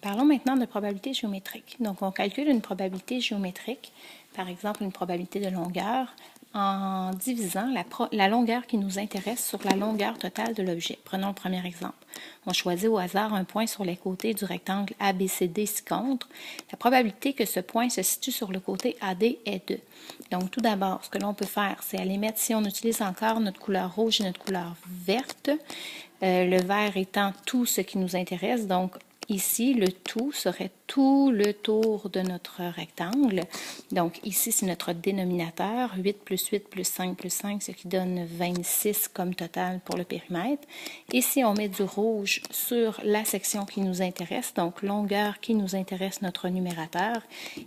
Parlons maintenant de probabilité géométrique. Donc, on calcule une probabilité géométrique, par exemple une probabilité de longueur, en divisant la longueur qui nous intéresse sur la longueur totale de l'objet. Prenons le premier exemple. On choisit au hasard un point sur les côtés du rectangle ABCD ci-contre. La probabilité que ce point se situe sur le côté AD est 2. Donc, tout d'abord, ce que l'on peut faire, c'est aller mettre, si on utilise encore notre couleur rouge et notre couleur verte, le vert étant tout ce qui nous intéresse, donc ici, le tout serait tout le tour de notre rectangle. Donc ici, c'est notre dénominateur, 8 plus 8 plus 5 plus 5, ce qui donne 26 comme total pour le périmètre. Ici, on met du rouge sur la section qui nous intéresse, donc longueur qui nous intéresse, notre numérateur.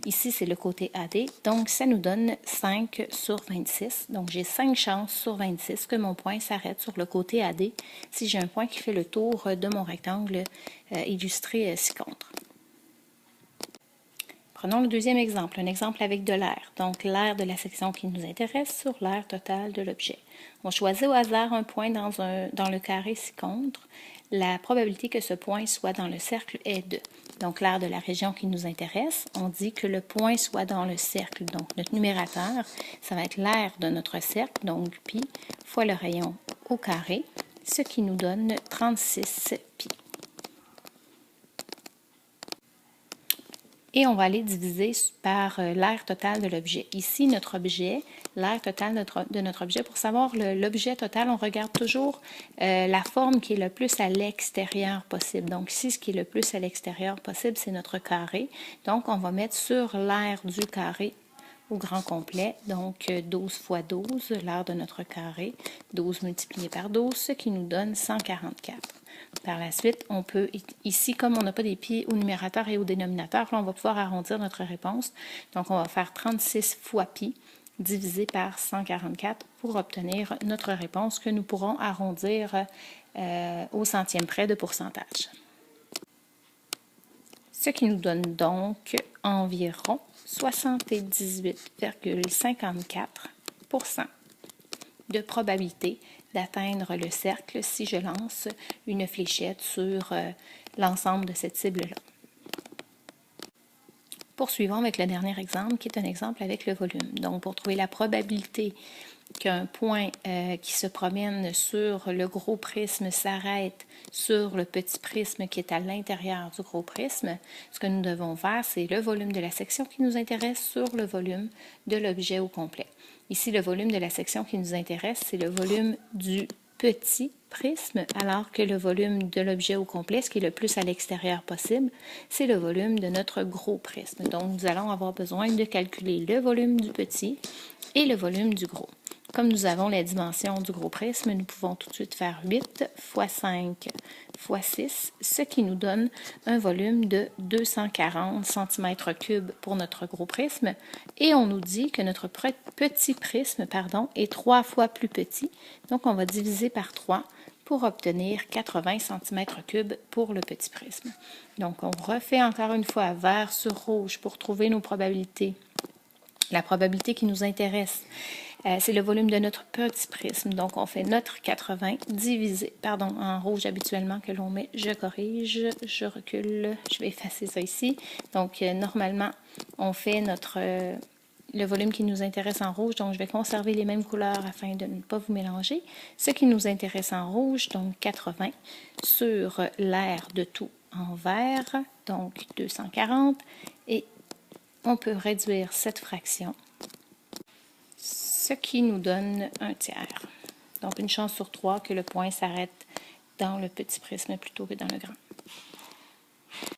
Ici, c'est le côté AD, donc ça nous donne 5 sur 26. Donc j'ai 5 chances sur 26 que mon point s'arrête sur le côté AD si j'ai un point qui fait le tour de mon rectangle illustré ci-contre. Prenons le deuxième exemple, un exemple avec de l'air. Donc l'air de la section qui nous intéresse sur l'air total de l'objet. On choisit au hasard un point dans le carré ci-contre. La probabilité que ce point soit dans le cercle est 2. Donc l'air de la région qui nous intéresse, on dit que le point soit dans le cercle. Donc notre numérateur, ça va être l'air de notre cercle, donc pi fois le rayon au carré, ce qui nous donne 36 pi. Et on va aller diviser par l'aire total de l'objet. Ici, notre objet, l'aire total de notre objet, pour savoir l'objet total, on regarde toujours la forme qui est le plus à l'extérieur possible. Donc ici, ce qui est le plus à l'extérieur possible, c'est notre carré. Donc, on va mettre sur l'aire du carré au grand complet, donc 12 fois 12, l'aire de notre carré, 12 multiplié par 12, ce qui nous donne 144. Par la suite, on peut, ici, comme on n'a pas des pi au numérateur et au dénominateur, là, on va pouvoir arrondir notre réponse. Donc, on va faire 36 fois pi divisé par 144 pour obtenir notre réponse que nous pourrons arrondir au centième près de pourcentage. Ce qui nous donne donc environ 78,54% de probabilité d'atteindre le cercle si je lance une fléchette sur l'ensemble de cette cible-là. Poursuivons avec le dernier exemple, qui est un exemple avec le volume. Donc, pour trouver la probabilité qu'un point qui se promène sur le gros prisme s'arrête sur le petit prisme qui est à l'intérieur du gros prisme, ce que nous devons faire, c'est le volume de la section qui nous intéresse sur le volume de l'objet au complet. Ici, le volume de la section qui nous intéresse, c'est le volume du petit prisme, alors que le volume de l'objet au complet, ce qui est le plus à l'extérieur possible, c'est le volume de notre gros prisme. Donc, nous allons avoir besoin de calculer le volume du petit et le volume du gros. Comme nous avons la dimension du gros prisme, nous pouvons tout de suite faire 8 fois 5 fois 6, ce qui nous donne un volume de 240 cm3 pour notre gros prisme. Et on nous dit que notre petit prisme est 3 fois plus petit. Donc, on va diviser par 3 pour obtenir 80 cm3 pour le petit prisme. Donc, on refait encore une fois vert sur rouge pour trouver nos probabilités. La probabilité qui nous intéresse, c'est le volume de notre petit prisme. Donc, on fait notre 80 divisé, en rouge habituellement que l'on met, je corrige, je recule, je vais effacer ça ici. Donc, normalement, on fait le volume qui nous intéresse en rouge, donc je vais conserver les mêmes couleurs afin de ne pas vous mélanger. Ce qui nous intéresse en rouge, donc 80, sur l'aire de tout en vert, donc 240, et on peut réduire cette fraction, ce qui nous donne un tiers. Donc, une chance sur 3 que le point s'arrête dans le petit prisme plutôt que dans le grand.